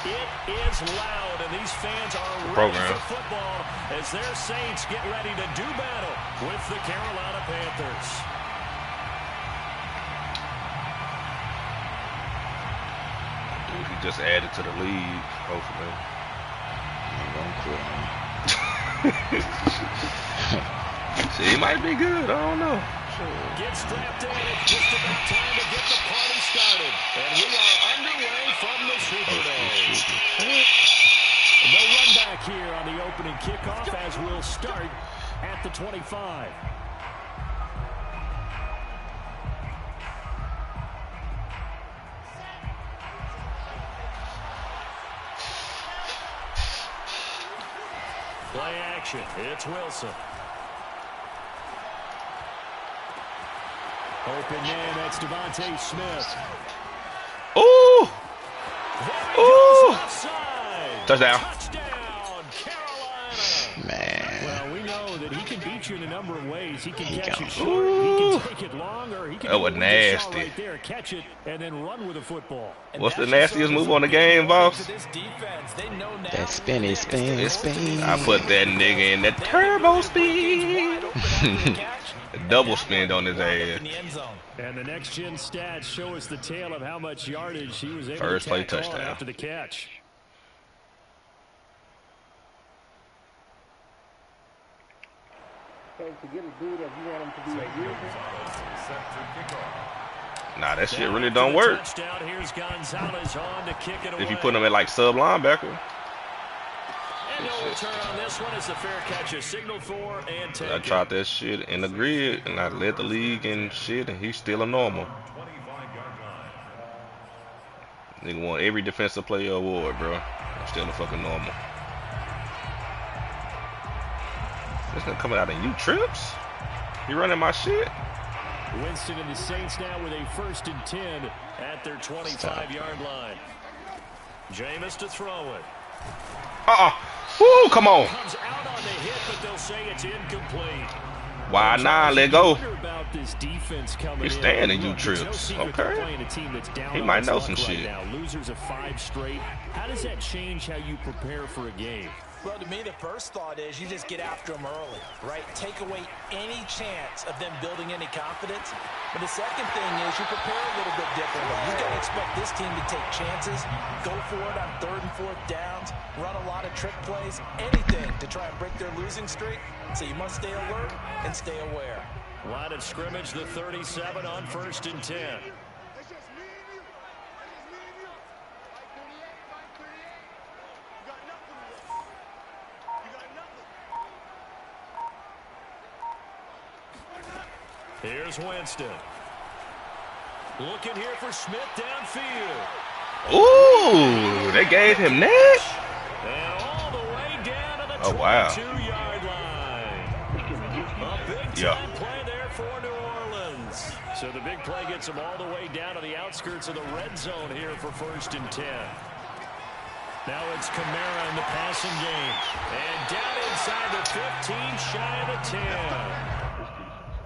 It is loud, and these fans are ready for football as their Saints get ready to do battle with the Carolina Panthers. Dude, he just added to the league, hopefully. See, he might be good. I don't know. Get strapped in. It's just about time to get the party started. And we are underway from the Superdome. No run back here on the opening kickoff as we'll start at the 25. Play action. It's Wilson. Open man, that's Devontae Smith. Ooh! Ooh! Touchdown. Touchdown, Carolina. Man. Well, we know that he can beat you in a number of ways. He can catch it short, he can take it long, or he can that was nasty. Right there, catch it, and then run with the football. What's the nastiest move on the game, boss? That spin. I put that nigga in the turbo speed. Double spinned on his ass. And the next gen stats show us the tale of how much yardage he was able First to play tack on touchdown after the catch. Nah, that shit really don't work. If you put him at like sub linebacker. And no return on this one as the fair catch is signaled for and taken. I tried that shit in the grid and I led the league and shit, and he's still a normal. Nigga won every defensive player award, bro. I'm still a fucking normal. This nigga coming out of you trips? You running my shit? Winston and the Saints now with a 1st and 10 at their 25-yard line. Jameis to throw it. Woo, come on. Comes out on the hit, but they'll say it's incomplete. Why not? Let go. He's standing you trips. Okay. He might know some shit. Losers of 5 straight. How does that change how you prepare for a game? Well, to me, the first thought is you just get after them early, right? Take away any chance of them building any confidence. But the second thing is you prepare a little bit differently. You got to expect this team to take chances, go for it on 3rd and 4th downs, run a lot of trick plays, anything to try and break their losing streak. So you must stay alert and stay aware. Line of scrimmage, the 37 on 1st and 10. Here's Winston. Looking here for Smith downfield. Ooh, they gave him that? And all the way down to the 22-yard line. A big-time play there for New Orleans. So the big play gets them all the way down to the outskirts of the red zone here for 1st and 10. Now it's Kamara in the passing game. And down inside the 15, shy of the 10.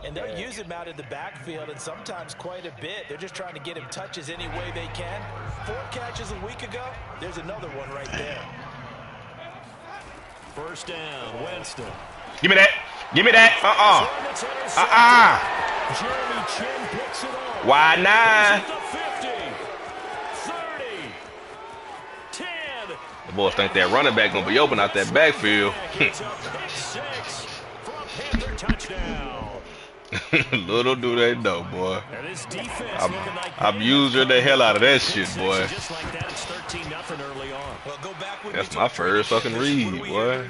And they'll use him out in the backfield, and sometimes quite a bit. They're just trying to get him touches any way they can. 4 catches a week ago. There's another one right there. 1st down, Winston. Give me that. Give me that. Jeremy Chin picks it up. Why not? 50, 30, 10. The boys think that running back gonna be open out that backfield. It's a pick 6 for a Panther touchdown. Little do they know, boy. I'm using the hell out of that shit, boy. Just like that, it's 13-0 early on. Well, go back with That's my first fucking read, boy.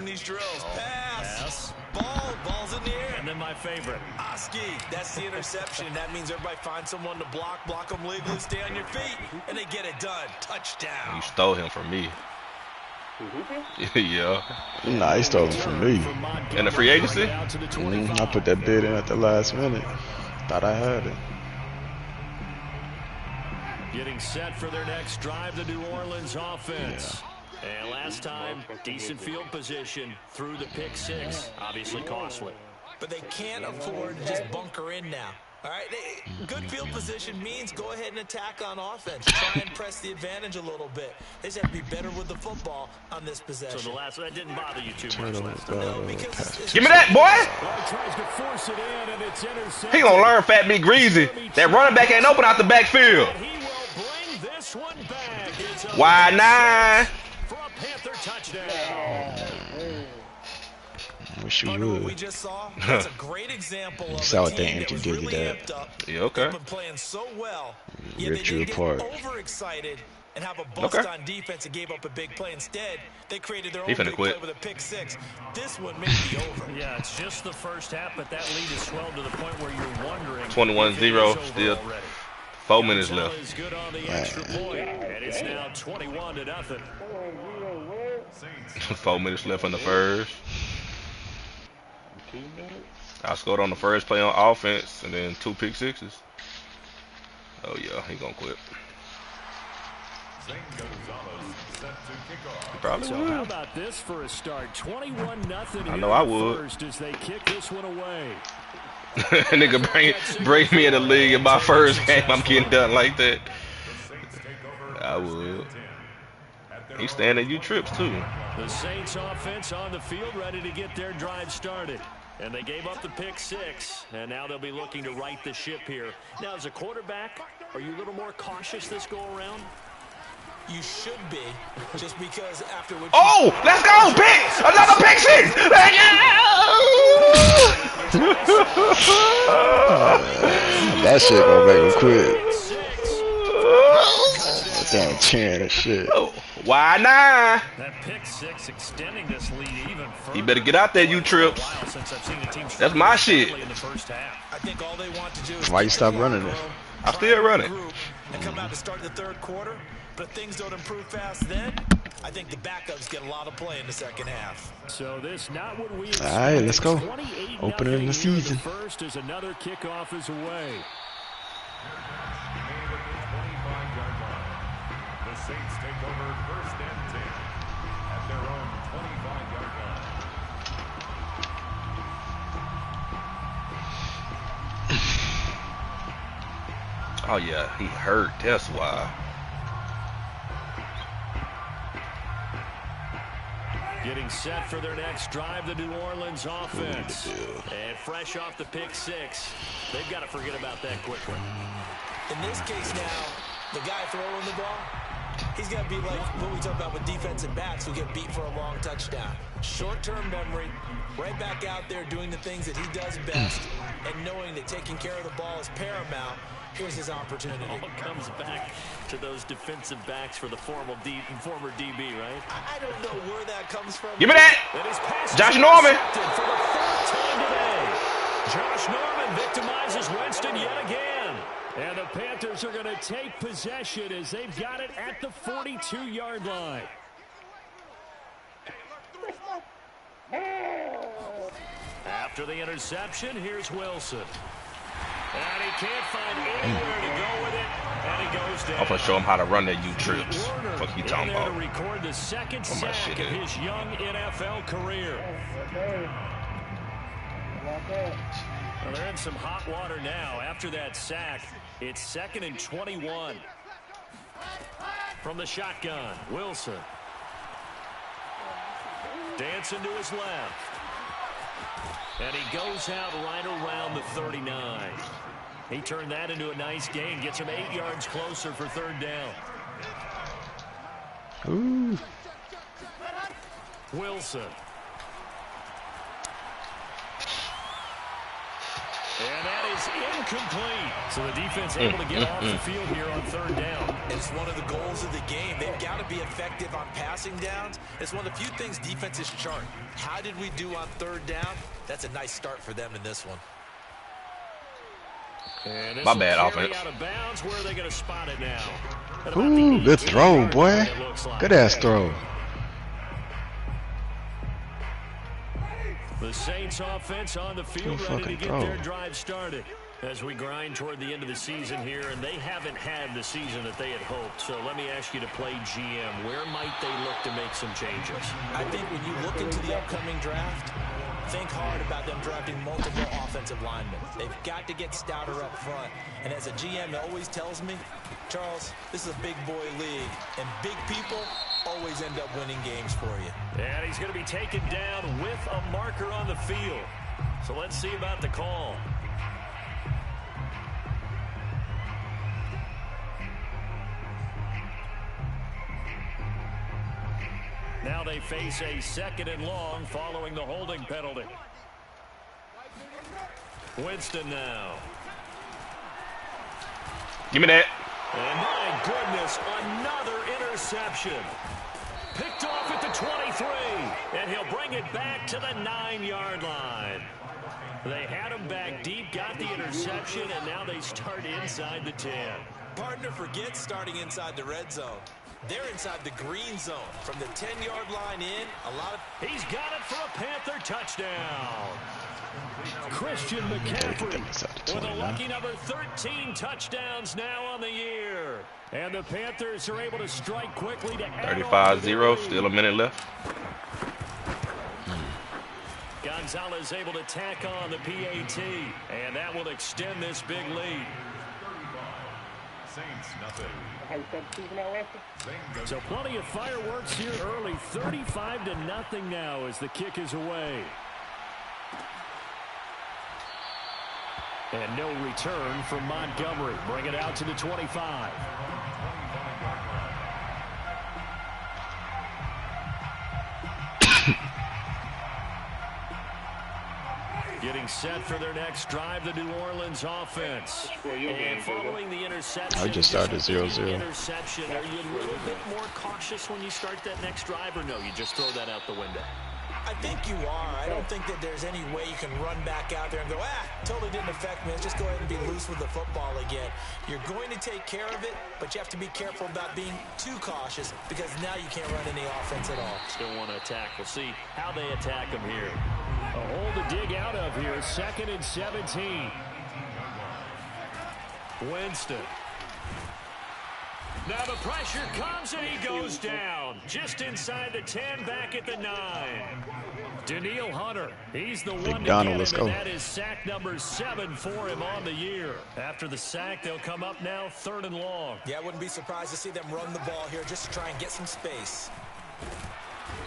Pass. Ball's in the air. And then my favorite. Oski, that's the interception. That means everybody finds someone to block them legally, stay on your feet, and they get it done. Touchdown. You stole him from me. Yeah. Nah, he stole it from me. In the free agency? I put that bid in at the last minute. Thought I had it. Getting set for their next drive, the New Orleans offense. Yeah. And last time, decent field position through the pick 6. Obviously costly. But they can't afford to just bunker in now. All right, good field position means go ahead and attack on offense. Try and press the advantage a little bit. They just have to be better with the football on this possession. So the last that didn't bother you too much. No, because give me that, boy. Tries to force it in, and it's intercepted. He gonna learn Fat Me Greasy. That running back ain't open out the backfield. He will bring this one back. Why not? For a Panther touchdown. Wish you Under what we would. just saw, that's a great example of Saw a what they team that was did really that. amped up. Yeah, okay. They've been playing so well, yet Rip they you didn't apart. get overexcited and have a bust Okay. on defense and gave up a big play. Instead, they created their He own finna big quit. play with a pick six. This one may be over. Yeah, it's just the first half, but that lead is swelled to the point where you're wondering. 21-0 still. 4 minutes left. Is good on the extra point, and it's now 21-0. 4 minutes left in the first. I scored on the first play on offense, and then 2 pick sixes. Oh yeah, he gonna quit. He probably So would. how about this for a start? 21-0. I know I would. First as they kick this one away. Nigga bring me in the league in my first game. I'm getting done like that. I would. He's standing you trips too. The Saints offense on the field ready to get their drive started. And they gave up the pick six, and now they'll be looking to right the ship here. Now, as a quarterback, are you a little more cautious this go-around? You should be, just because after what Oh, let's go, pick! Another pick six! That shit gonna make him quit. Damn cheering and shit. Why not? That pick six extending this lead even further. You better get out there, you trips. That's my shit. In the first half. I think all they want to do is Why you stop running it? I still run it. and come out to start the third quarter. But if things don't improve fast then, I think the backups get a lot of play in the second half. So this not what we All right, let's go. 28-0 Opening of the here. season. First as another kickoff is away. The Saints take over first and 10 at their own 25-yard line. Oh yeah, he hurt. That's why. Getting set for their next drive, the New Orleans offense. And fresh off the pick six, they've got to forget about that quickly. In this case now, the guy throwing the ball, he's got to be like what we talk about with defensive backs who get beat for a long touchdown. Short-term memory, right back out there doing the things that he does best, and knowing that taking care of the ball is paramount. Here's his opportunity. All comes back to those defensive backs for the former DB, right? I don't know where that comes from. Give me that! And his pass is Josh Norman! intercepted for the fourth time today. Josh Norman victimizes Winston yet again. And the Panthers are going to take possession as they've got it at the 42-yard line. After the interception, here's Wilson. And he can't find anywhere to go with it, and he goes down. I'm gonna show him how to run that, you trips. Fuck you talking in there about? to record the second Oh, my sack shit of is. his young NFL career. Well, they're in some hot water now. After that sack, it's 2nd and 21. From the shotgun, Wilson. Dancing to his left. And he goes out right around the 39. He turned that into a nice gain. Gets him 8 yards closer for third down. Ooh. Wilson. And that is incomplete. So the defense able to get off the field here on third down. It's one of the goals of the game. They've got to be effective on passing downs. It's one of the few things defenses chart. How did we do on third down? That's a nice start for them in this one. And My bad, offense. Out of bounds. Where are they going to spot it now? Ooh, good throw, boy. Good ass throw. The Saints offense on the field Good ready to fucking get throw. their drive started. As we grind toward the end of the season here, and they haven't had the season that they had hoped. So let me ask you to play GM. Where might they look to make some changes? I think when you look into the upcoming draft, think hard about them drafting multiple offensive linemen. They've got to get stouter up front. And as a GM always tells me, Charles, this is a big boy league, and big people always end up winning games for you. And he's going to be taken down with a marker on the field. So let's see about the call. Now they face a 2nd and long following the holding penalty. Winston now. Give me that. And my goodness, another interception. Picked off at the 23, and he'll bring it back to the 9-yard line. They had him back deep, got the interception, and now they start inside the 10. Partner forgets starting inside the red zone. They're inside the green zone. From the 10-yard line in, He's got it for a Panther touchdown. Christian McCaffrey with a lucky number 13 touchdowns now on the year. And the Panthers are able to strike quickly to 35-0, still a minute left. Gonzalez able to tack on the PAT, and that will extend this big lead. Saints, nothing. So plenty of fireworks here early. 35-0 now as the kick is away. And no return from Montgomery. Bring it out to the 25. Getting set for their next drive, the New Orleans offense. And following the interception, I just started 0-0. Interception. Are you a little bit more cautious when you start that next drive, or no, you just throw that out the window? I think you are. I don't think that there's any way you can run back out there and go, totally didn't affect me. Let's just go ahead and be loose with the football again. You're going to take care of it, but you have to be careful about being too cautious because now you can't run any offense at all. Still want to attack. We'll see how they attack them here. A hole to dig out of here. 2nd and 17. Winston. Now the pressure comes and he goes down. Just inside the 10, back at the 9. Daniil Hunter, he's the one to get him, and that is sack number 7 for him on the year. After the sack, they'll come up now 3rd and long. Yeah, I wouldn't be surprised to see them run the ball here just to try and get some space.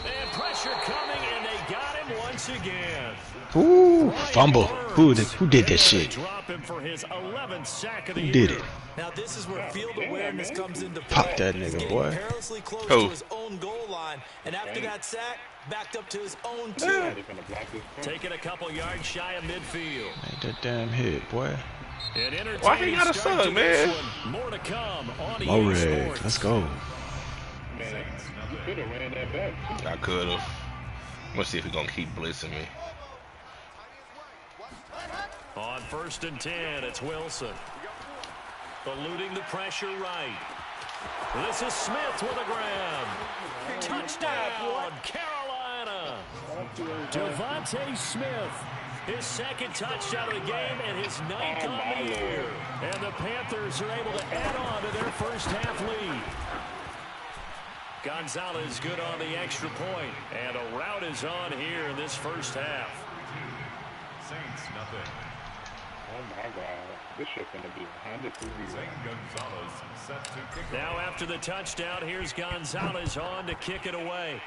And pressure coming, and they got him once again. Ooh, fumble. Who did that shit? Drop him for his 11th sack of the Who year. did it? Now this is where field awareness comes into play. Pop that nigga, boy. Perilously close to his own goal line, and after that sack, backed up to his own 2. Taking a couple yards shy of midfield. Ain't that damn hit, boy. Why he got a suck, man? More to come on More red. Let's go. I could have. Let's see if he's gonna keep blitzing me. On 1st and 10, it's Wilson. Eluding the pressure right. This is Smith with a grab. Touchdown, Carolina. Devontae Smith. His 2nd touchdown of the game and his 9th on the year. And the Panthers are able to add on to their first half lead. Gonzalez good on the extra point, and a rout is on here in this first half. Saints, nothing. Oh my God, this shit's gonna be 100 Zane Gonzalez set to kick off. Now after the touchdown, here's Gonzalez on to kick it away.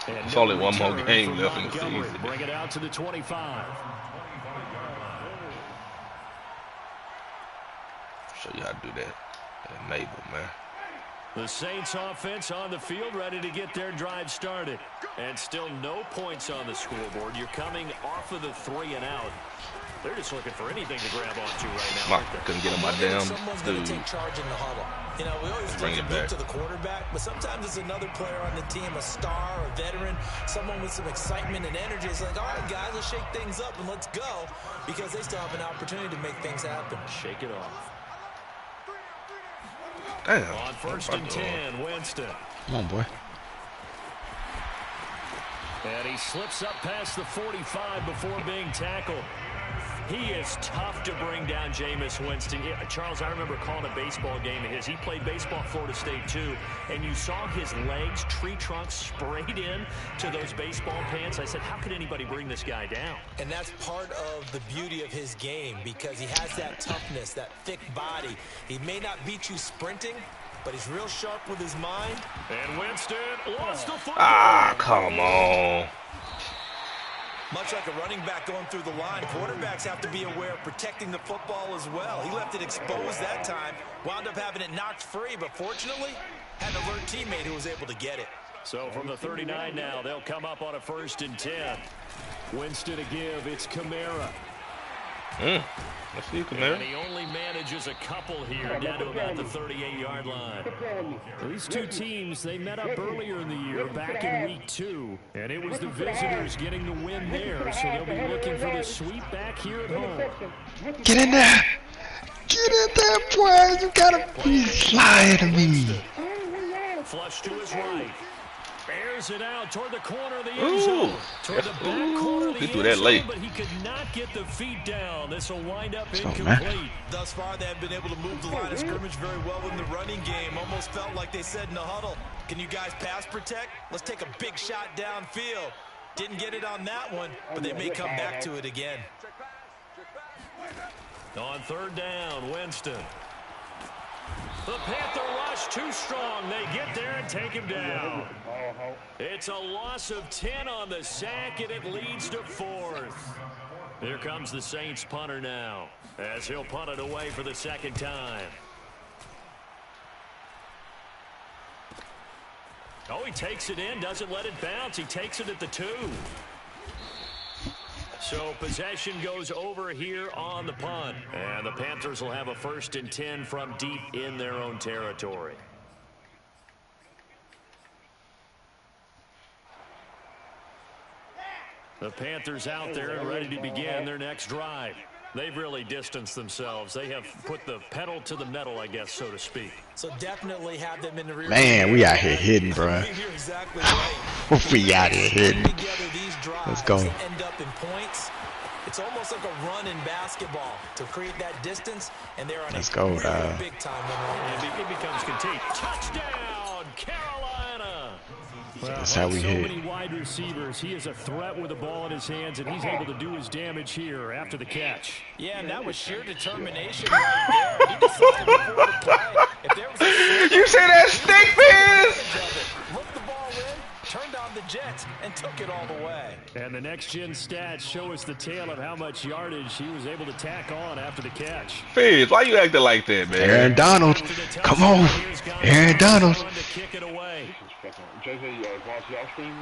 There's only one more game left in the season. Bring it out to the 25. Show you how to do that. Enable, man. The Saints offense on the field, ready to get their drive started. And still no points on the scoreboard. You're coming off of the 3 and out. They're just looking for anything to grab onto right now. Couldn't get on my damn Someone's going to take charge in the huddle. You know, we always bring it back to the quarterback, but sometimes it's another player on the team, a star, a veteran, someone with some excitement and energy. It's like, all right, guys, let's shake things up and let's go, because they still have an opportunity to make things happen. Shake it off. Damn. On 1st and 10, Winston. Come on, boy. And he slips up past the 45 before being tackled. He is tough to bring down, Jameis Winston. Yeah, Charles, I remember calling a baseball game of his. He played baseball at Florida State, too. And you saw his legs, tree trunks sprayed in to those baseball pants. I said, how could anybody bring this guy down? And that's part of the beauty of his game because he has that toughness, that thick body. He may not beat you sprinting, but he's real sharp with his mind. And Winston lost the football. Ah, come on. Much like a running back going through the line, quarterbacks have to be aware of protecting the football as well. He left it exposed that time, wound up having it knocked free, but fortunately, had an alert teammate who was able to get it. So from the 39 now, they'll come up on a 1st and 10. Winston to give, it's Kamara. Let's see, Kamara. And he only manages a couple here down to about the 38-yard line. These two teams, they met up earlier in the year back in week 2. And it was the visitors getting the win there. So they'll be looking for the sweep back here at home. Get in there. Get in there, boy. You gotta be lying to me. Flush to his right. Bears it out toward the corner of the end zone. Toward the back corner of the he threw end that zone, late. but he could not get the feet down. This will wind up incomplete. Thus far, they have been able to move the line of scrimmage very well in the running game. Almost felt like they said in the huddle, can you guys pass protect? Let's take a big shot downfield. Didn't get it on that one, but they may come back to it again. On 3rd down, Winston. The Panther rush too strong. They get there and take him down. It's a loss of 10 on the sack, and it leads to 4th. Here comes the Saints punter now, as he'll punt it away for the 2nd time. Oh, he takes it in, doesn't let it bounce. He takes it at the 2. So possession goes over here on the punt. And the Panthers will have a 1st and 10 from deep in their own territory. The Panthers out there and ready to begin their next drive. They've really distanced themselves. They have put the pedal to the metal, I guess, so to speak. So definitely have them in the rear. Man, we out here hitting, bro. You're exactly right. We out here hitting. Together these drives Let's go. end up in points. It's almost like a run in basketball to create that distance, and they're on Let's a go, really dog. big time run. It becomes continued. Touchdown, Carolina! That's how we so hit. many wide receivers. He is a threat with the ball in his hands, and he's able to do his damage here after the catch. Yeah, and that was sheer determination right there. He decided before the play. If there was a You say that stick fizz? looked the ball in, turned on the Jets, and took it all the way. And the next-gen stats show us the tale of how much yardage he was able to tack on after the catch. Fizz, why you acting like that, man? Aaron Donald. Come on. Aaron Donald. To kick it away. JJ, watch y'all streaming?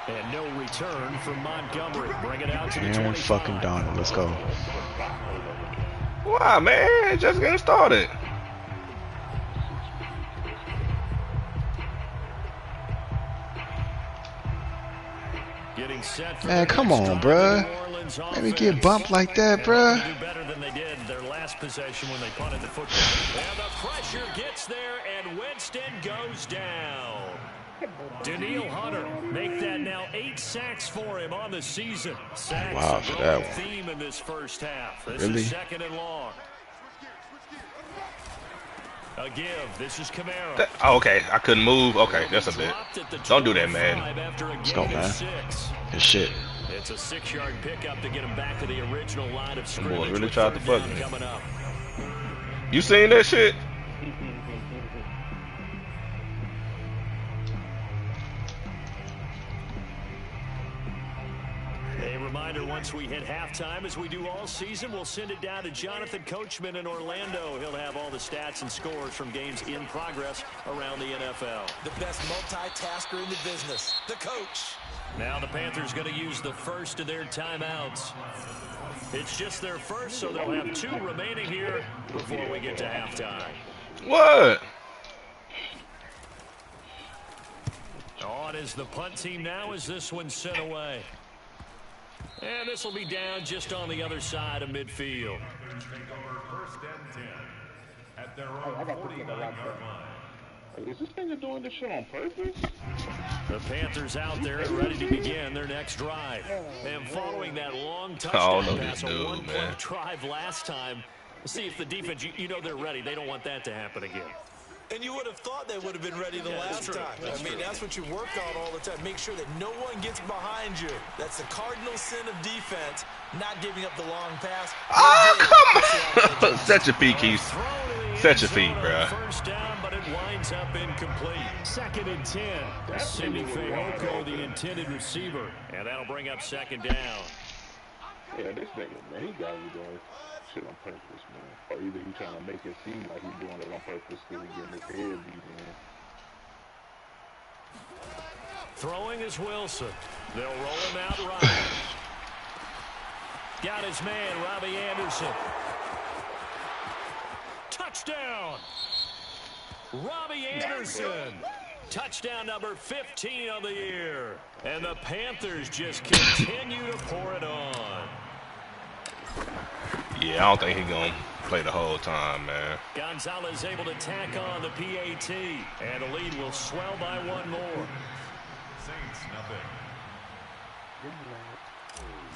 And no return from Montgomery. Bring it out to the Aaron 25. fucking Donald. Let's go. Why, man? Just getting started. Getting set for Man, the come next on, drive bruh. of the New Orleans Let me get offense. bumped like that, And bruh. they do better than they did their last possession when they punted the football. And the pressure gets there, and Winston goes down. Daniil Hunter make that now 8 sacks for him on the season. Sacks Wow, a for growing that one. theme in this first half. This Really? is 2nd and long. A give. This is Kamara. Oh, okay. I couldn't move. Okay, that's a bit. Dropped at the Don't do that, 25 man. after a Let's go, gain of man. 6. Good shit. It's a 6-yard pickup to get him back to the original line of boy scrimmage. really with tried to 3rd fuck down me. coming up. You seen that shit? A reminder, once we hit halftime, as we do all season, we'll send it down to Jonathan Coachman in Orlando. He'll have all the stats and scores from games in progress around the NFL. The best multitasker in the business, the coach. Now the Panthers going to use the first of their timeouts. It's just their first, so they'll have 2 remaining here before we get to halftime. What? On is the punt team now as this one's sent away. And this will be down just on the other side of midfield. Take over 1st and 10 at their own 49-yard line. Is this nigga doing this shit on purpose? The Panthers out there and ready to begin their next drive. And following that long touchdown pass, a one-point drive last time, see if the defense, you know they're ready. They don't want that to happen again. And you would have thought they would have been ready the last time. I mean, that's what you work on all the time. Make sure that no one gets behind you. That's the cardinal sin of defense, not giving up the long pass. Oh, come on. Such a peak, Keith. Such a feat, bro. First down, but it winds up incomplete. 2nd and 10. Sidney Fehoko, the intended receiver. And that'll bring up 2nd down. Yeah, this nigga, man, he got me doing shit on purpose, man. Or either he trying to make it seem like he's doing it on purpose because he getting his head beat in. Throwing is Wilson. They'll roll him out right. Got his man, Robbie Anderson. Touchdown! Robbie Anderson. Touchdown number 15 of the year. And the Panthers just continue to pour it on. Yeah, I don't think he's going to play the whole time, man. Gonzalez able to tack on the PAT. And the lead will swell by one more. Saints nothing.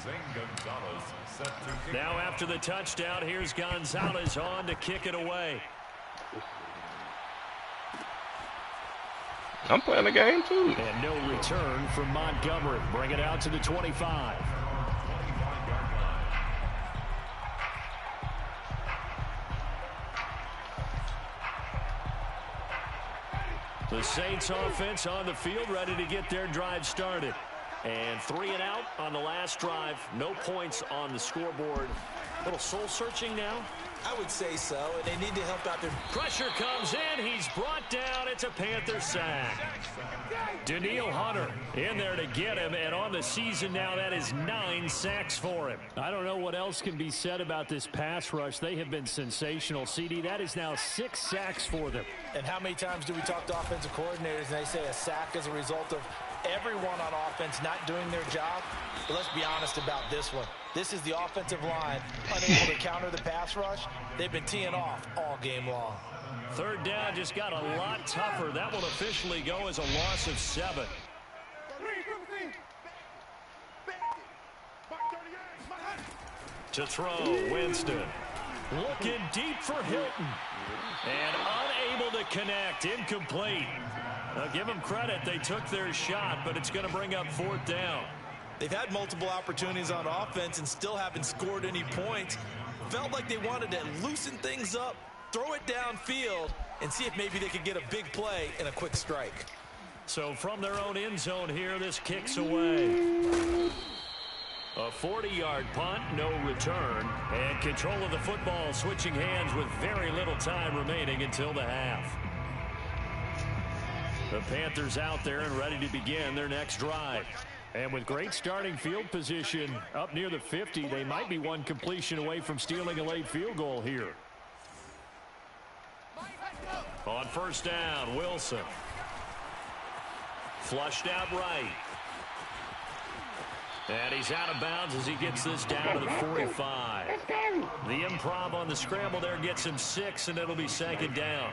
Zane Gonzalez set to kick. Now after the touchdown, here's Gonzalez on to kick it away. I'm playing the game, too. And no return from Montgomery. Bring it out to the 25. The Saints offense on the field, ready to get their drive started. And 3 and out on the last drive. No points on the scoreboard. A little soul-searching now? I would say so, and they need to help out their... Pressure comes in. He's brought down. It's a Panther sack. Daniil Hunter in there to get him, and on the season now, that is 9 sacks for him. I don't know what else can be said about this pass rush. They have been sensational, CD. That is now 6 sacks for them. And how many times do we talk to offensive coordinators, and they say a sack is a result of everyone on offense not doing their job? But let's be honest about this one. This is the offensive line unable to counter the pass rush. They've been teeing off all game long. 3rd down just got a lot tougher. That will officially go as a loss of 7. To throw, Winston. Looking deep for Hilton. And unable to connect. Incomplete. Now give them credit. They took their shot, but it's going to bring up 4th down. They've had multiple opportunities on offense and still haven't scored any points. Felt like they wanted to loosen things up, throw it downfield, and see if maybe they could get a big play and a quick strike. So from their own end zone here, this kicks away. A 40-yard punt, no return. And control of the football switching hands with very little time remaining until the half. The Panthers out there and ready to begin their next drive. And with great starting field position up near the 50, they might be one completion away from stealing a late field goal here. On 1st down, Wilson. Flushed out right. And he's out of bounds as he gets this down to the 45. The improv on the scramble there gets him 6, and it'll be 2nd down.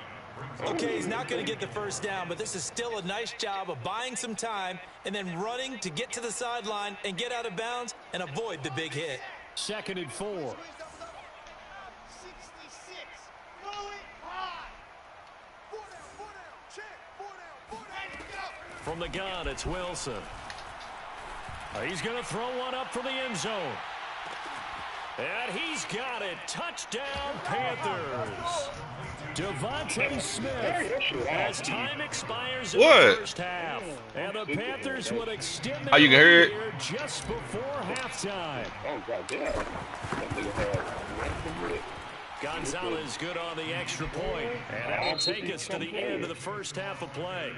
Okay, he's not going to get the 1st down, but this is still a nice job of buying some time and then running to get to the sideline and get out of bounds and avoid the big hit. 2nd and 4. From the gun, it's Wilson. He's going to throw one up from the end zone. And he's got it. Touchdown, Panthers. Devontae Smith as time expires in the first half. And the Panthers would extend their lead here just before halftime. Oh, goddamn. Gonzalez good on the extra point. And that will take us to the end of the first half of play.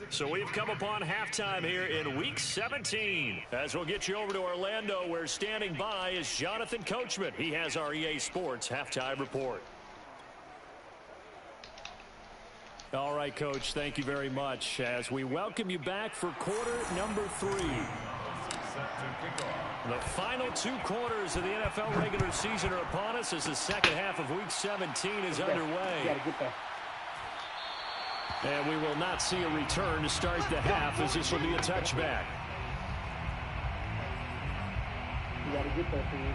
So we've come upon halftime here in Week 17. As we'll get you over to Orlando, where standing by is Jonathan Coachman. He has our EA Sports halftime report. All right, Coach, thank you very much as we welcome you back for quarter number 3. The final 2 quarters of the NFL regular season are upon us as the second half of Week 17 is underway. And we will not see a return to start the half, as this will be a touchback. You got to get that for you.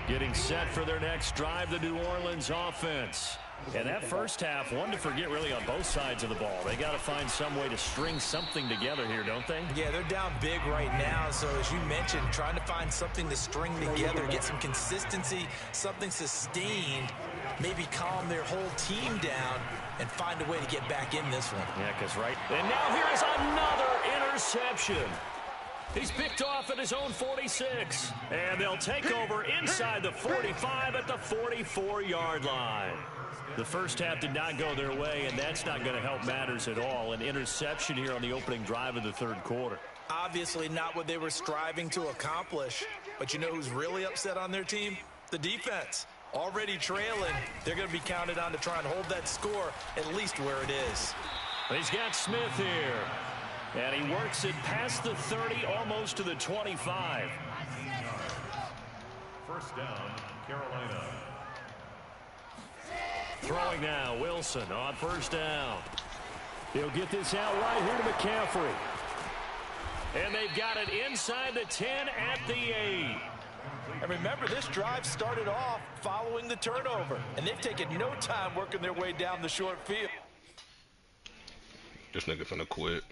Getting set for their next drive, the New Orleans offense. And that first half, one to forget really on both sides of the ball. They got to find some way to string something together here, don't they? Yeah, they're down big right now. So as you mentioned, trying to find something to string together, get some consistency, something sustained, maybe calm their whole team down and find a way to get back in this one. Yeah, because right. And now here is another interception. He's picked off at his own 46. And they'll take over inside the 45 at the 44-yard line. The first half did not go their way, and that's not going to help matters at all. An interception here on the opening drive of the third quarter. Obviously not what they were striving to accomplish. But you know who's really upset on their team? The defense. Already trailing. They're going to be counted on to try and hold that score at least where it is. He's got Smith here. And he works it past the 30, almost to the 25. First down, Carolina. Throwing now, Wilson on first down. He'll get this out right here to McCaffrey. And they've got it inside the 10 at the 8. And remember, this drive started off following the turnover. And they've taken no time working their way down the short field. This nigga finna quit.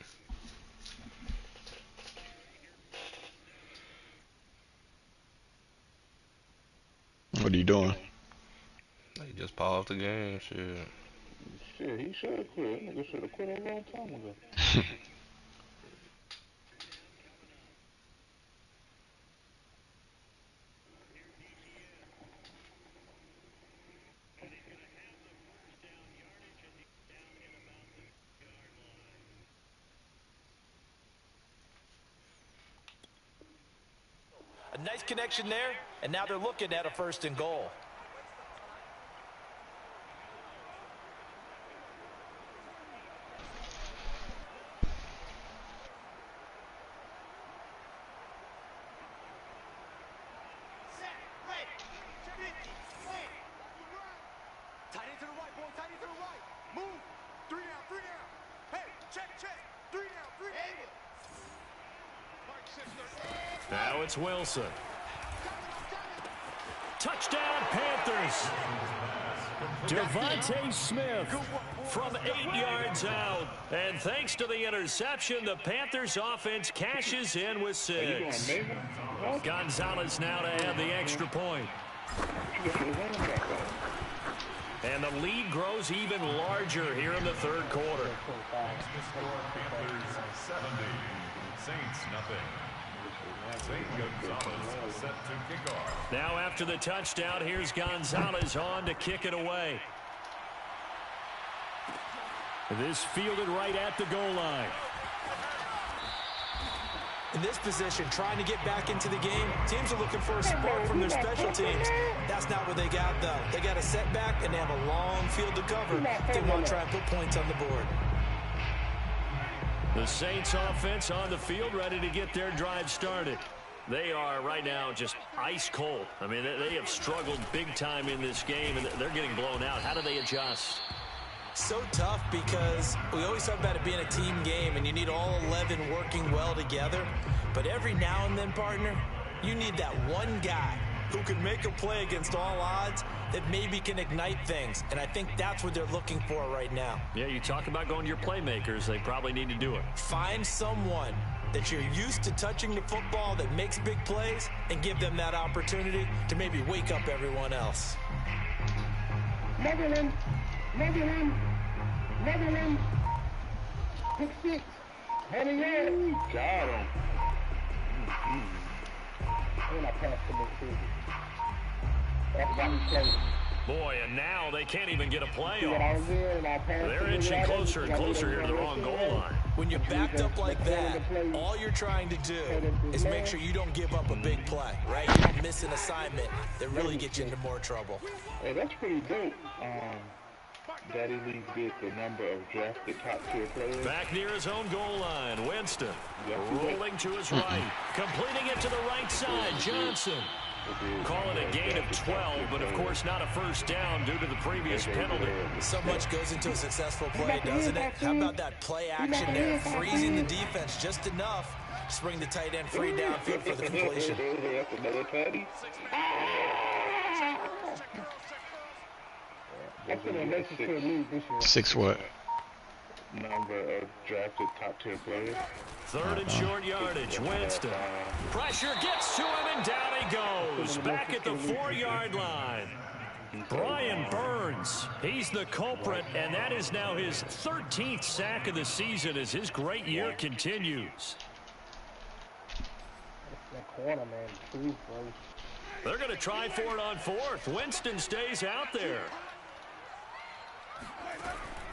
What are you doing? He just paused the game, shit. Shit, he should have quit. Nigga should have quit a long time ago. A nice connection there, and now they're looking at a first and goal. Now it's Wilson. Touchdown, Panthers. Devontae Smith from 8 yards out. And thanks to the interception, the Panthers offense cashes in with 6. Gonzalez now to add the extra point. And the lead grows even larger here in the third quarter. Panthers 70, Saints nothing. Gonzalez set to kick off. Now after the touchdown, here's Gonzalez on to kick it away. This fielded right at the goal line. In this position, trying to get back into the game, teams are looking for a spark from their special teams. That's not what they got, though. They got a setback, and they have a long field to cover if they want to try and put points on the board. The Saints offense on the field, ready to get their drive started. They are right now just ice cold. I mean, they have struggled big time in this game, and they're getting blown out. How do they adjust? So tough because we always talk about it being a team game, and you need all 11 working well together. But every now and then, partner, you need that one guy who can make a play against all odds that maybe can ignite things. And I think that's what they're looking for right now. Yeah, you talk about going to your playmakers. They probably need to do it. Find someone that you're used to touching the football that makes big plays and give them that opportunity to maybe wake up everyone else. Netherlands. Pick 6. Heading in. Got him. And I passed him in. That's why he played. Boy, and now they can't even get a play off. They're inching closer and closer here to the wrong goal line. When you're backed up like that, all you're trying to do is make sure you don't give up a big play, right? You don't miss an assignment that really gets you into more trouble. Hey, that's pretty dope. Daddy Lee get the number of drafted top-tier players. Back near his own goal line, Winston rolling to his right, completing it to the right side, Johnson. Call it a gain of 12, but of course not a first down due to the previous penalty. So much goes into a successful play, doesn't it? How about that play action there, freezing the defense just enough to bring the tight end free downfield for the completion. Six what? Number of drafted top-tier players. Third and short yardage, Winston. Pressure gets to him, and down he goes. Back at the 4-yard line. Brian Burns, he's the culprit, and that is now his 13th sack of the season as his great year continues. They're going to try for it on fourth. Winston stays out there.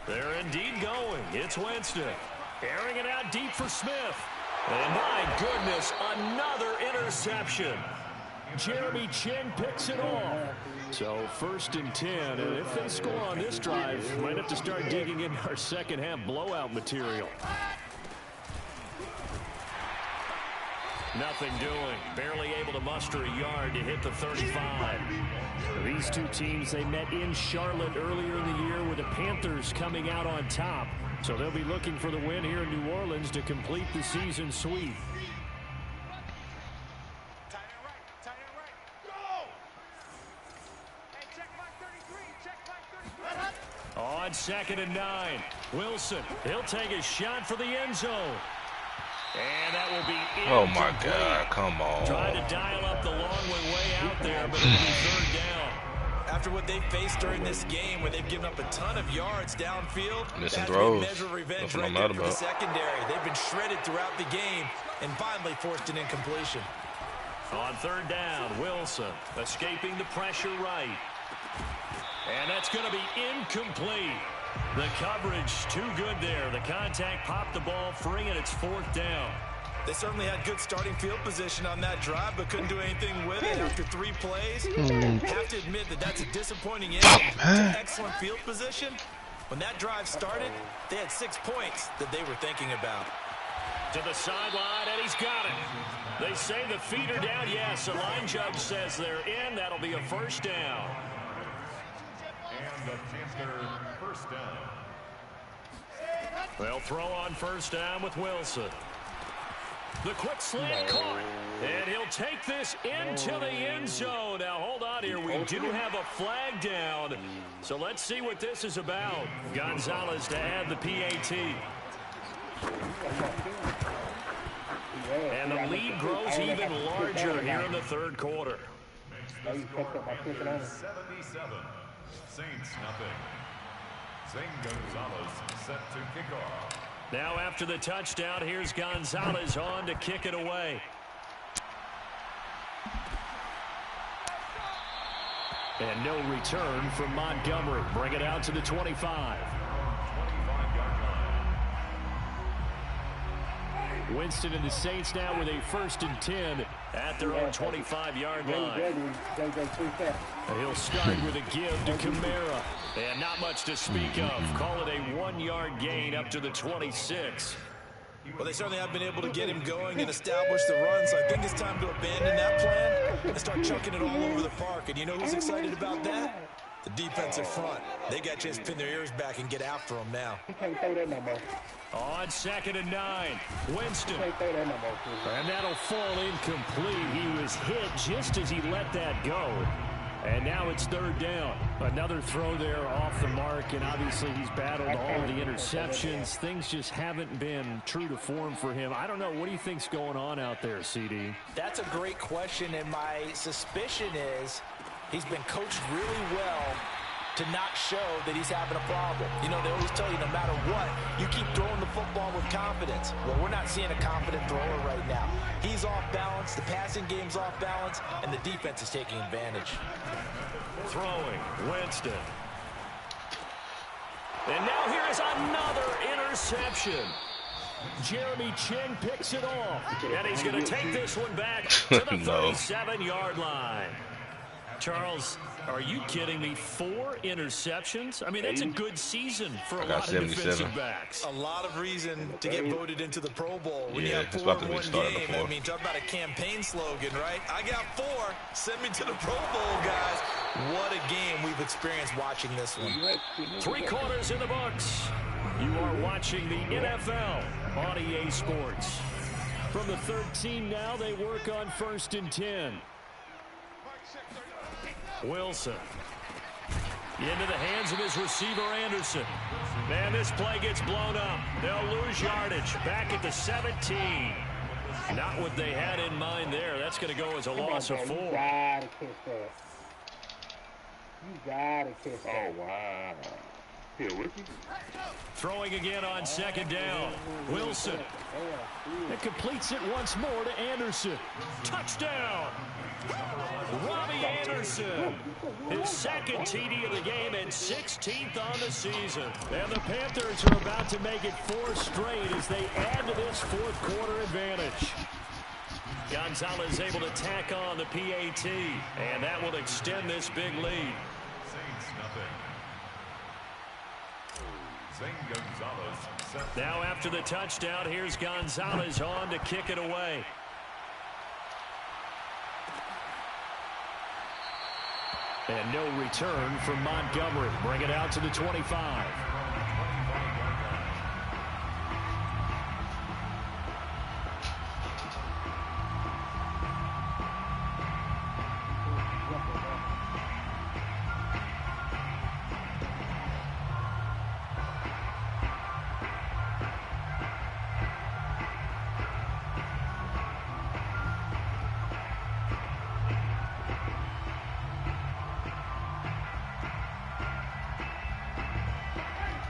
They're indeed going. It's Winston. Airing it out deep for Smith. And my goodness, another interception. Jeremy Chin picks it off. So 1st and 10, and if they score on this drive, might have to start digging in our second half blowout material. Nothing doing. Barely able to muster a yard to hit the 35. These two teams, they met in Charlotte earlier in the year with the Panthers coming out on top. So they'll be looking for the win here in New Orleans to complete the season sweep. On 2nd and 9, Wilson, he'll take a shot for the end zone. And that will be incomplete. Oh my God, come on. Trying to dial up the long way out there, but it'll be 3rd down. After what they've faced during this game, where they've given up a ton of yards downfield, Missing that's throws. a measure of revenge That's what right I'm there mad for the about. secondary. They've been shredded throughout the game and finally forced an incompletion. On 3rd down, Wilson escaping the pressure right. And that's going to be incomplete. The coverage too good there. The contact popped the ball free, and it's 4th down. They certainly had good starting field position on that drive, but couldn't do anything with it after 3 plays. Have to admit that that's a disappointing end to excellent field position. When that drive started, they had 6 points that they were thinking about. To the sideline, and he's got it. They say the feet are down. Yes, the line judge says they're in. That'll be a 1st down. And the Panther 1st down. They'll throw on 1st down with Wilson. The quick slant caught, and he'll take this into the end zone. Now, hold on here. We do have a flag down, so let's see what this is about. Gonzalez to add the PAT. And the lead grows even larger here in the 3rd quarter. 77. Saints nothing. Zane Gonzalez set to kick off. Now after the touchdown, here's Gonzalez on to kick it away. And no return from Montgomery. Bring it out to the 25. Winston and the Saints now with a 1st and 10 at their own 25-yard line. And he'll start with a give to Kamara. And not much to speak of. Call it a 1-yard gain up to the 26. Well, they certainly have been able to get him going and establish the run, so I think it's time to abandon that plan and start chucking it all over the park. And you know who's excited about that? The defensive front. They got a chance to pin their ears back and get after him now. On 2nd and 9, Winston. And that'll fall incomplete. He was hit just as he let that go. And now it's 3rd down. Another throw there off the mark, and obviously he's battled all of the interceptions. Things just haven't been true to form for him. I don't know. What do you think's going on out there, CD? That's a great question, and my suspicion is he's been coached really well to not show that he's having a problem. You know, they always tell you no matter what, you keep throwing the football with confidence. Well, we're not seeing a confident thrower right now. He's off balance, the passing game's off balance, and the defense is taking advantage. Throwing, Winston. And now here is another interception. Jeremy Chin picks it off, and he's going to take this one back to the 37-yard line. Charles, are you kidding me? 4 interceptions? I mean, that's a good season for a lot of 77. defensive backs. A lot of reason to get voted into the Pro Bowl. When you Yeah, have it's 4 about to in be one starting game, before. I mean, talk about a campaign slogan, right? I got 4. Send me to the Pro Bowl, guys. What a game we've experienced watching this one. 3 quarters in the books. You are watching the NFL on EA Sports. From the 13 now, they work on 1st and 10. Wilson. Into the hands of his receiver, Anderson. Man, this play gets blown up. They'll lose yardage. Back at the 17. Not what they had in mind there. That's going to go as a loss of 4. You gotta kiss that. You gotta kiss that. Oh, wow. Here, rookie. Throwing again on 2nd down. Wilson. It completes it once more to Anderson. Touchdown! Robbie Anderson. His 2nd TD of the game and 16th on the season. And the Panthers are about to make it 4 straight as they add to this 4th quarter advantage. Gonzalez able to tack on the PAT, and that will extend this big lead. Now after the touchdown, here's Gonzalez on to kick it away. And no return from Montgomery. Bring it out to the 25.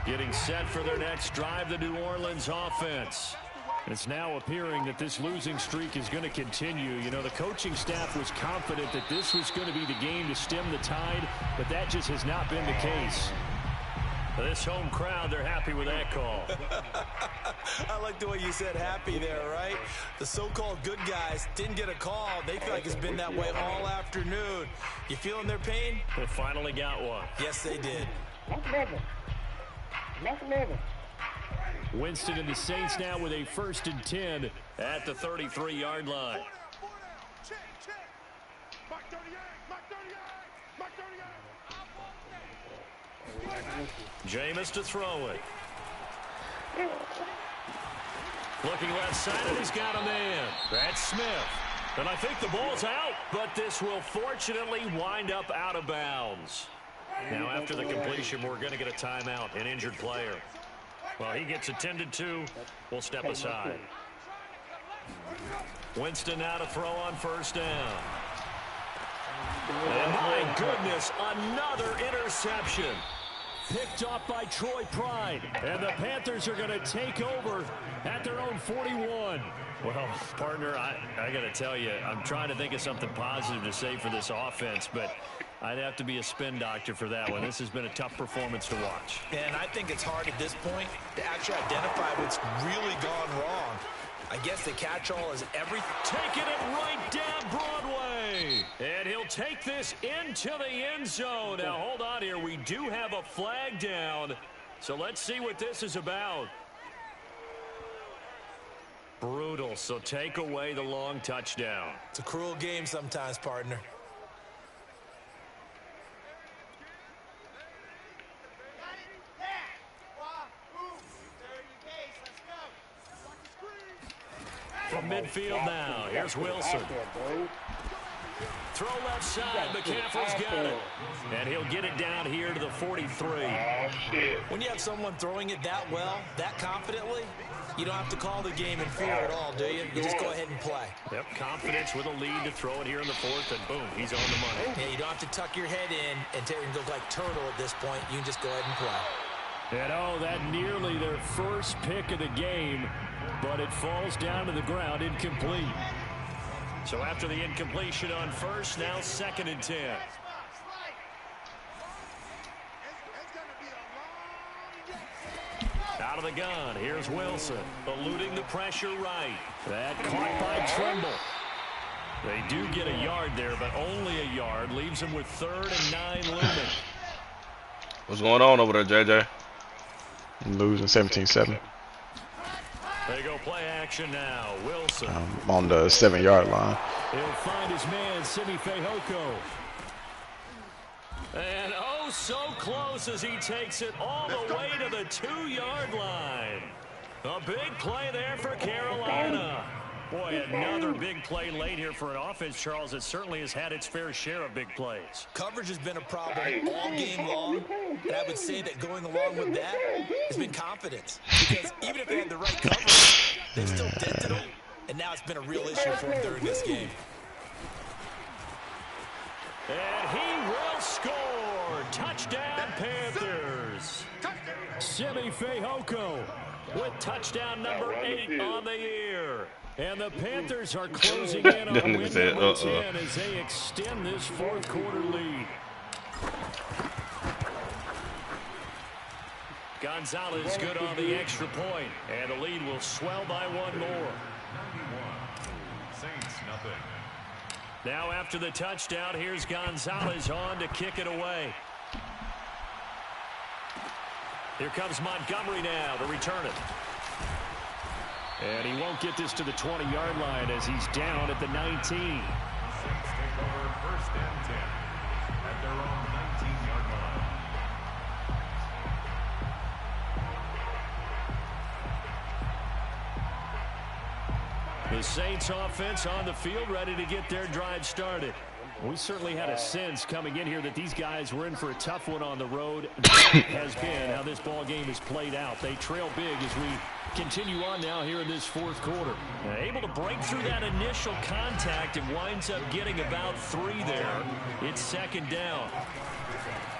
Getting set for their next drive, the New Orleans offense. It's now appearing that this losing streak is going to continue. You know, the coaching staff was confident that this was going to be the game to stem the tide, but that just has not been the case. This home crowd, they're happy with that call. I like the way you said happy there, right? The so-called good guys didn't get a call. They feel like it's been that way all afternoon. You feeling their pain? They finally got one. Yes, they did. Winston and the Saints now with a 1st and 10 at the 33-yard line. Jameis to throw it. Looking left side, and he's got a man. That's Smith. And I think the ball's out, but this will fortunately wind up out of bounds. Now, after the completion, we're going to get a timeout, an injured player. Well, he gets attended to. We'll step aside. Winston now to throw on 1st down. And my goodness, another interception. Picked off by Troy Pride. And the Panthers are going to take over at their own 41. Well, partner, I got to tell you, I'm trying to think of something positive to say for this offense, but I'd have to be a spin doctor for that one. This has been a tough performance to watch. And I think it's hard at this point to actually identify what's really gone wrong. I guess the catch-all is everything. Taking it right down Broadway. And he'll take this into the end zone. Now, hold on here. We do have a flag down. So let's see what this is about. Brutal. So take away the long touchdown. It's a cruel game sometimes, partner. From midfield now, here's Wilson. Throw left side, McCaffrey's got it. And he'll get it down here to the 43. When you have someone throwing it that well, that confidently, you don't have to call the game in fear at all, do you? You just go ahead and play. Yep, confidence with a lead to throw it here in the 4th, and boom, he's on the money. Yeah, you don't have to tuck your head in and look like turtle at this point. You can just go ahead and play. And oh, that nearly their first pick of the game, but it falls down to the ground incomplete. So after the incompletion on 1st, now 2nd and 10. Out of the gun, here's Wilson, eluding the pressure right. That caught by Trimble. They do get a yard there, but only a yard. Leaves them with 3rd and 9 looming. What's going on over there, JJ? Losing 17-7. They go play action now. Wilson. On the 7-yard line. He'll find his man, Simi Fehoko. And oh, so close as he takes it all the way to the 2-yard line. A big play there for Carolina. Boy, another big play late here for an offense, Charles, that certainly has had its fair share of big plays. Coverage has been a problem all game long, and I would say that going along with that has been confidence. Because even if they had the right coverage, they still dented them, and now it's been a real issue for them during this game. And he will score. Touchdown, Panthers. Simi Fehoko with touchdown number 8 on the year. And the Panthers are closing in on win number 10 as they extend this 4th quarter lead. Gonzalez good on the extra point, and the lead will swell by 1 more. Saints, nothing. Now after the touchdown, here's Gonzalez on to kick it away. Here comes Montgomery now to return it. And he won't get this to the 20-yard line as he's down at the 19. Saints take over 1st and 10 at their own 19-yard line. The Saints offense on the field ready to get their drive started. We certainly had a sense coming in here that these guys were in for a tough one on the road. That has been how this ball game is played out. They trail big as we continue on now here in this 4th quarter. Able to break through that initial contact and winds up getting about 3 there. It's 2nd down.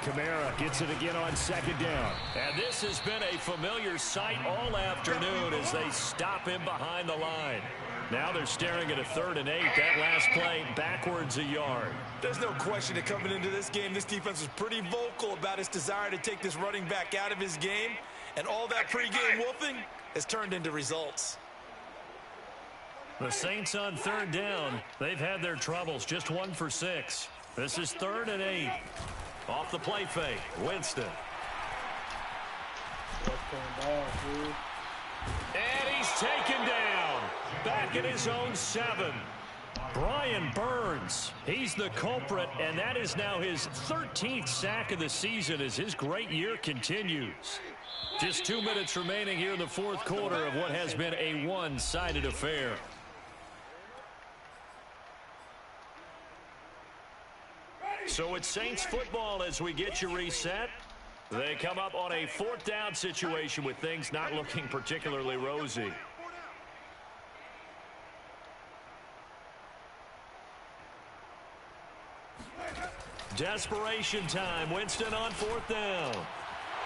Kamara gets it again on 2nd down. And this has been a familiar sight all afternoon as they stop him behind the line. Now they're staring at a 3rd and 8. That last play backwards a yard. There's no question that coming into this game, this defense was pretty vocal about its desire to take this running back out of his game. And all that pregame wolfing has turned into results. The Saints on 3rd down. They've had their troubles. Just 1 for 6. This is 3rd and 8. Off the play fake. Winston. And he's taken down. Back at his own 7. Brian Burns, he's the culprit, and that is now his 13th sack of the season as his great year continues. Just 2 minutes remaining here in the 4th quarter of what has been a one-sided affair. So it's Saints football as we get you reset. They come up on a 4th down situation with things not looking particularly rosy. Desperation time. Winston on 4th down.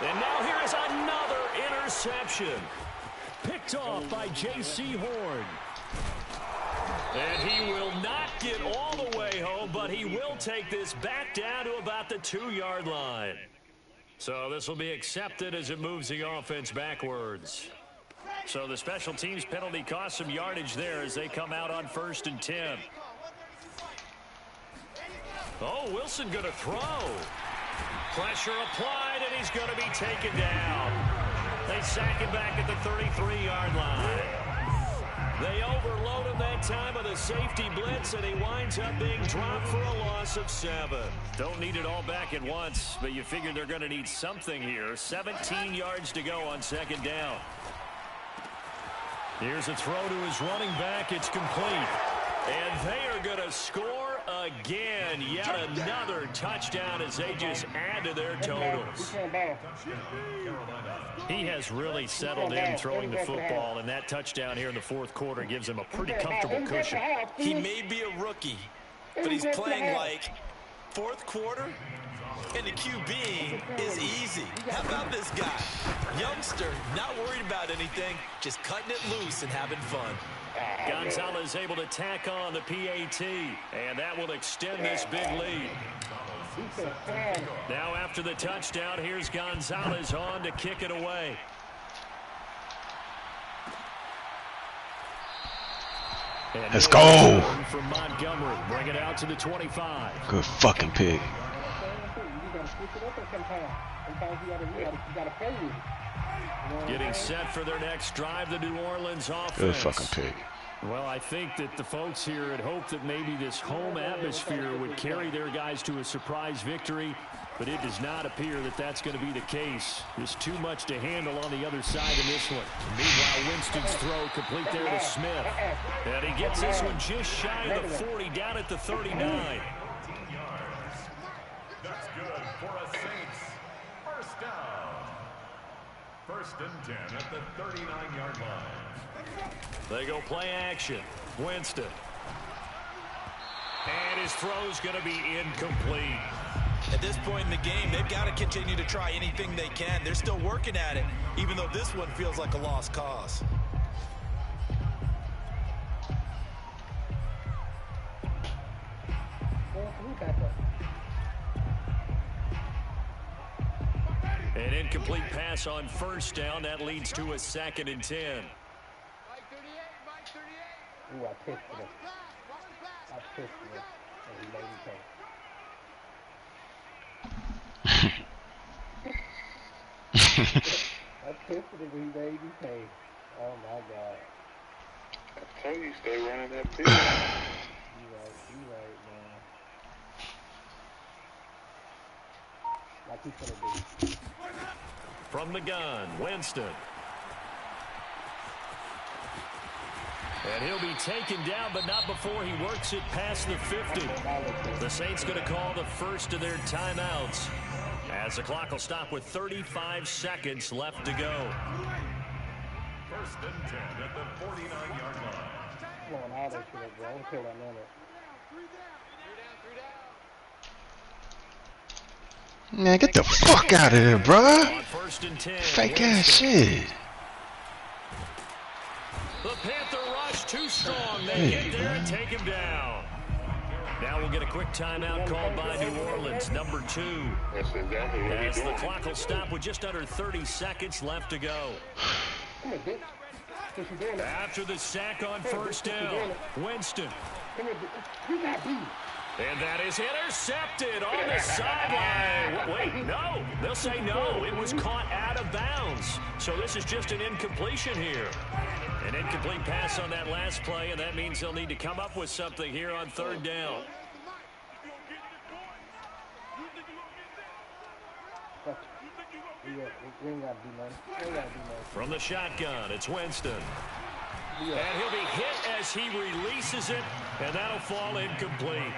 And now here is another interception. Picked off by J.C. Horn. And he will not get all the way home, but he will take this back down to about the 2-yard line. So this will be accepted as it moves the offense backwards. So the special teams penalty cost some yardage there as they come out on 1st and 10. Oh, Wilson going to throw. Pressure applied, and he's going to be taken down. They sack him back at the 33-yard line. They overload him that time with a safety blitz, and he winds up being dropped for a loss of 7. Don't need it all back at once, but you figure they're going to need something here. 17 yards to go on 2nd down. Here's a throw to his running back. It's complete. And they are going to score again. Yet another touchdown as they just add to their totals. He has really settled in throwing the football, and that touchdown here in the 4th quarter gives him a pretty comfortable cushion. He may be a rookie, but he's playing like 4th quarter, and the QB is easy. How about this guy? Youngster, not worried about anything, just cutting it loose and having fun. Gonzalez able to tack on the PAT, and that will extend this big lead. Now after the touchdown, here's Gonzalez on to kick it away. Let's go. From Montgomery, bring it out to the 25. Good fucking pig. Getting set for their next drive, the New Orleans offense. Good fucking pig. Well, I think that the folks here had hoped that maybe this home atmosphere would carry their guys to a surprise victory, but it does not appear that that's going to be the case. There's too much to handle on the other side of this one. Meanwhile, Winston's throw complete there to Smith. And he gets this one just shy of the 40, down at the 39. 18 yards. That's good for a Saints first down. First and 10 at the 39-yard line. They go play action. Winston. And his throw's going to be incomplete. At this point in the game, they've got to continue to try anything they can. They're still working at it, even though this one feels like a lost cause. An incomplete pass on first down. That leads to a 2nd and 10. Ooh, I pissed it. I pissed it. And he made me pay. I pissed it and he made me pay. Oh my God. I told you stay running that pitch. You right, man. Like he's gonna do. From the gun, Winston. And he'll be taken down, but not before he works it past the 50. The Saints going to call the first of their timeouts, as the clock will stop with 35 seconds left to go. First and 10 at the 49-yard line. Come on, all that shit, bro. I don't kill that minute. Man, get the fuck out of here, bruh. On first and 10, Fake ass shit. The Panther rush too strong. They get there and take him down. Now we'll get a quick timeout called by New Orleans, number 2. That's exactly what As he's the doing. clock will stop with just under 30 seconds left to go. Come on, bitch. What you doing? After the sack on first down, Winston. Come on, bitch. You got beat. And that is intercepted on the sideline. Wait, no. They'll say no. It was caught out of bounds. So this is just an incompletion here. An incomplete pass on that last play, and that means they'll need to come up with something here on third down. From the shotgun, it's Winston. And he'll be hit as he releases it, and that'll fall incomplete.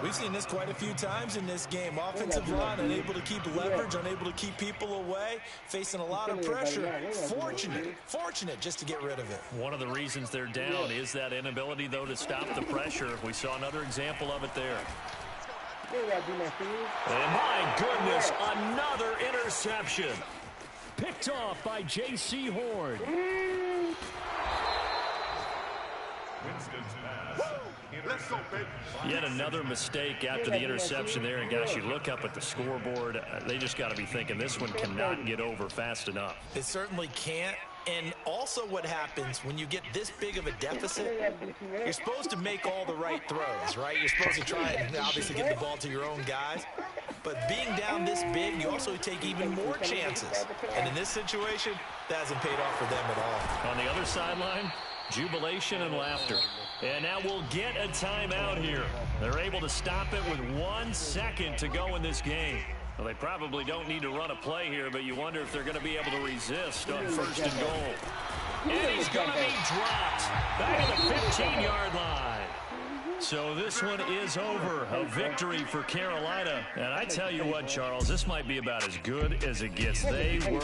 We've seen this quite a few times in this game. Offensive line unable to keep leverage, unable to keep people away, facing a lot of pressure. Fortunate just to get rid of it. One of the reasons they're down is that inability, though, to stop the pressure. We saw another example of it there. And my goodness, another interception. Picked off by J.C. Horn. Yet another mistake after the interception there. And, gosh, you look up at the scoreboard. They just got to be thinking this one cannot get over fast enough. It certainly can't. And also what happens when you get this big of a deficit, you're supposed to make all the right throws, right? You're supposed to try and obviously get the ball to your own guys. But being down this big, you also take even more chances. And in this situation, that hasn't paid off for them at all. On the other sideline, jubilation and laughter. And now we'll get a timeout here. They're able to stop it with 1 second to go in this game. Well, they probably don't need to run a play here, but you wonder if they're going to be able to resist on first and goal. And he's going to be dropped back at the 15-yard line. So this one is over. A victory for Carolina. And I tell you what, Charles, this might be about as good as it gets. They were